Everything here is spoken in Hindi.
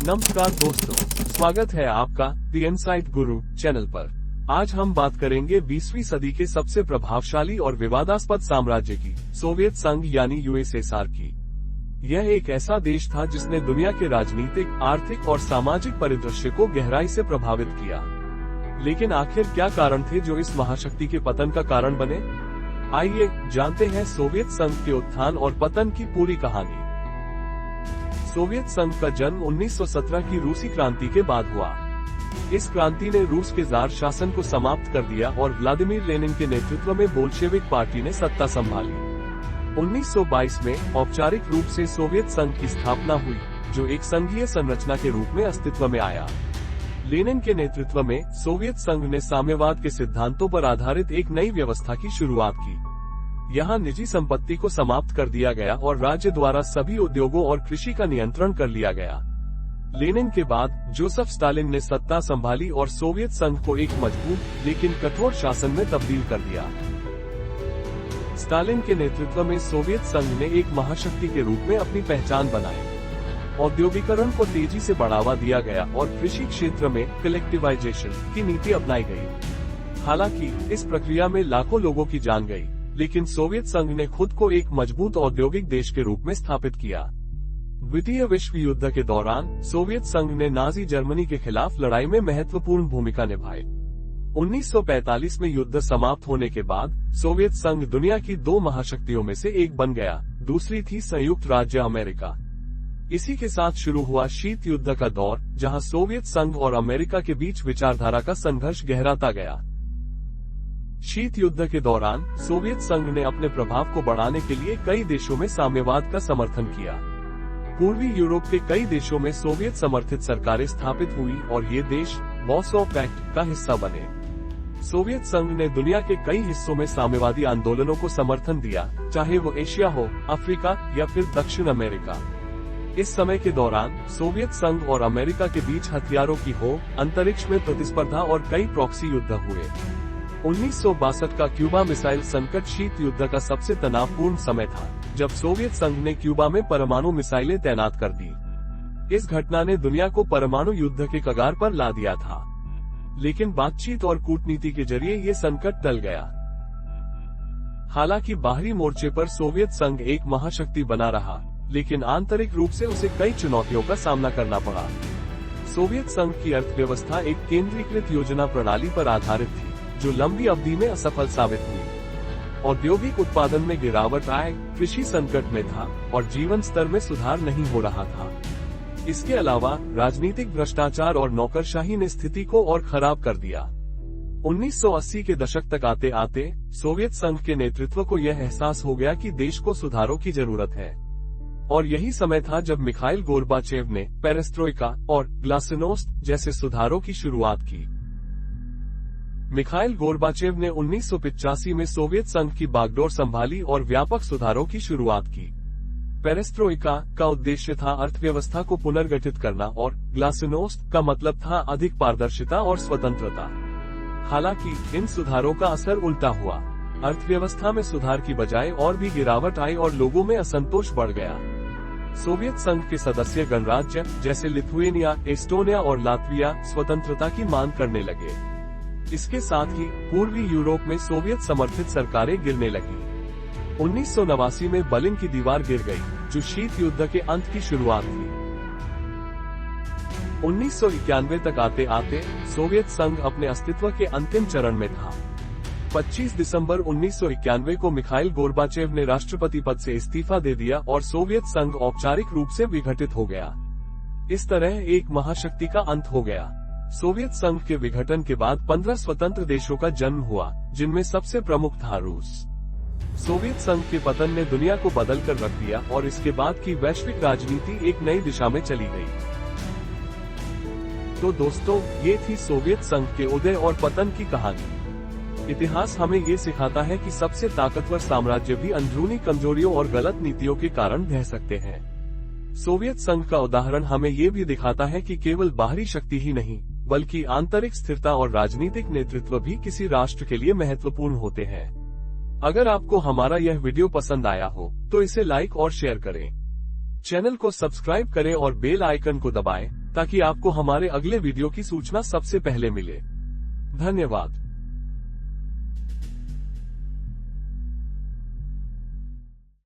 नमस्कार दोस्तों, स्वागत है आपका द इनसाइट गुरु चैनल पर। आज हम बात करेंगे 20वीं सदी के सबसे प्रभावशाली और विवादास्पद साम्राज्य की, सोवियत संघ यानी यूएसएसआर की। यह एक ऐसा देश था जिसने दुनिया के राजनीतिक, आर्थिक और सामाजिक परिदृश्य को गहराई से प्रभावित किया। लेकिन आखिर क्या कारण थे जो इस महाशक्ति के पतन का कारण बने? आइए जानते हैं सोवियत संघ के उत्थान और पतन की पूरी कहानी। सोवियत संघ का जन्म 1917 की रूसी क्रांति के बाद हुआ। इस क्रांति ने रूस के जार शासन को समाप्त कर दिया और व्लादिमीर लेनिन के नेतृत्व में बोल्शेविक पार्टी ने सत्ता संभाली। 1922 में औपचारिक रूप से सोवियत संघ की स्थापना हुई, जो एक संघीय संरचना के रूप में अस्तित्व में आया। लेनिन के नेतृत्व में सोवियत संघ ने साम्यवाद के सिद्धांतों पर आधारित एक नई व्यवस्था की शुरुआत की। यहाँ निजी संपत्ति को समाप्त कर दिया गया और राज्य द्वारा सभी उद्योगों और कृषि का नियंत्रण कर लिया गया। लेनिन के बाद जोसेफ स्टालिन ने सत्ता संभाली और सोवियत संघ को एक मजबूत लेकिन कठोर शासन में तब्दील कर दिया। स्टालिन के नेतृत्व में सोवियत संघ ने एक महाशक्ति के रूप में अपनी पहचान बनाई। औद्योगिकरण को तेजी से बढ़ावा दिया गया और कृषि क्षेत्र में कलेक्टिवाइजेशन की नीति अपनाई गई। हालांकि इस प्रक्रिया में लाखों लोगों की जान गई, लेकिन सोवियत संघ ने खुद को एक मजबूत औद्योगिक देश के रूप में स्थापित किया। द्वितीय विश्व युद्ध के दौरान सोवियत संघ ने नाजी जर्मनी के खिलाफ लड़ाई में महत्वपूर्ण भूमिका निभाई। 1945 में युद्ध समाप्त होने के बाद सोवियत संघ दुनिया की दो महाशक्तियों में से एक बन गया। दूसरी थी संयुक्त राज्य अमेरिका। इसी के साथ शुरू हुआ शीत युद्ध का दौर, जहां सोवियत संघ और अमेरिका के बीच विचारधारा का संघर्ष गहराता गया। शीत युद्ध के दौरान सोवियत संघ ने अपने प्रभाव को बढ़ाने के लिए कई देशों में साम्यवाद का समर्थन किया। पूर्वी यूरोप के कई देशों में सोवियत समर्थित सरकारें स्थापित हुई और ये देश वार्सो पैक्ट का हिस्सा बने। सोवियत संघ ने दुनिया के कई हिस्सों में साम्यवादी आंदोलनों को समर्थन दिया, चाहे वो एशिया हो, अफ्रीका या फिर दक्षिण अमेरिका। इस समय के दौरान सोवियत संघ और अमेरिका के बीच हथियारों की हो, अंतरिक्ष में प्रतिस्पर्धा और कई प्रॉक्सी युद्ध हुए। 1962 का क्यूबा मिसाइल संकट शीत युद्ध का सबसे तनावपूर्ण समय था, जब सोवियत संघ ने क्यूबा में परमाणु मिसाइलें तैनात कर दी। इस घटना ने दुनिया को परमाणु युद्ध के कगार पर ला दिया था, लेकिन बातचीत और कूटनीति के जरिए ये संकट टल गया। हालांकि बाहरी मोर्चे पर सोवियत संघ एक महाशक्ति बना रहा, लेकिन आंतरिक रूप से उसे कई चुनौतियों का सामना करना पड़ा। सोवियत संघ की अर्थव्यवस्था एक केंद्रीकृत योजना प्रणाली पर आधारित थी, जो लंबी अवधि में असफल साबित हुई। औद्योगिक उत्पादन में गिरावट आए, कृषि संकट में था और जीवन स्तर में सुधार नहीं हो रहा था। इसके अलावा राजनीतिक भ्रष्टाचार और नौकरशाही ने स्थिति को और खराब कर दिया। 1980 के दशक तक आते आते सोवियत संघ के नेतृत्व को यह एहसास हो गया कि देश को सुधारों की जरूरत है, और यही समय था जब मिखाइल गोर्बाचेव ने पेरेस्ट्रोइका और ग्लासनोस्ट जैसे सुधारों की शुरुआत की। मिखाइल गोर्बाचेव ने 1985 में सोवियत संघ की बागडोर संभाली और व्यापक सुधारों की शुरुआत की। पेरेस्ट्रोइका का उद्देश्य था अर्थव्यवस्था को पुनर्गठित करना और ग्लासनोस्ट का मतलब था अधिक पारदर्शिता और स्वतंत्रता। हालांकि इन सुधारों का असर उल्टा हुआ। अर्थव्यवस्था में सुधार की बजाय और भी गिरावट आई और लोगों में असंतोष बढ़ गया। सोवियत संघ के सदस्य गणराज्य जैसे लिथुएनिया, एस्टोनिया और लातविया स्वतंत्रता की मांग करने लगे। इसके साथ ही पूर्वी यूरोप में सोवियत समर्थित सरकारें गिरने लगी। 1989 में बर्लिन की दीवार गिर गई, जो शीत युद्ध के अंत की शुरुआत थी। 1991 तक आते आते सोवियत संघ अपने अस्तित्व के अंतिम चरण में था। 25 दिसंबर 1991 को मिखाइल गोर्बाचेव ने राष्ट्रपति पद से इस्तीफा दे दिया और सोवियत संघ औपचारिक रूप से विघटित हो गया। इस तरह एक महाशक्ति का अंत हो गया। सोवियत संघ के विघटन के बाद 15 स्वतंत्र देशों का जन्म हुआ, जिनमें सबसे प्रमुख था रूस। सोवियत संघ के पतन ने दुनिया को बदल कर रख दिया और इसके बाद की वैश्विक राजनीति एक नई दिशा में चली गई। तो दोस्तों, ये थी सोवियत संघ के उदय और पतन की कहानी। इतिहास हमें ये सिखाता है कि सबसे ताकतवर साम्राज्य भी अंदरूनी कमजोरियों और गलत नीतियों के कारण ढह सकते हैं। सोवियत संघ का उदाहरण हमें ये भी दिखाता है कि केवल बाहरी शक्ति ही नहीं, बल्कि आंतरिक स्थिरता और राजनीतिक नेतृत्व भी किसी राष्ट्र के लिए महत्वपूर्ण होते हैं। अगर आपको हमारा यह वीडियो पसंद आया हो तो इसे लाइक और शेयर करें। चैनल को सब्सक्राइब करें और बेल आइकन को दबाएं ताकि आपको हमारे अगले वीडियो की सूचना सबसे पहले मिले। धन्यवाद।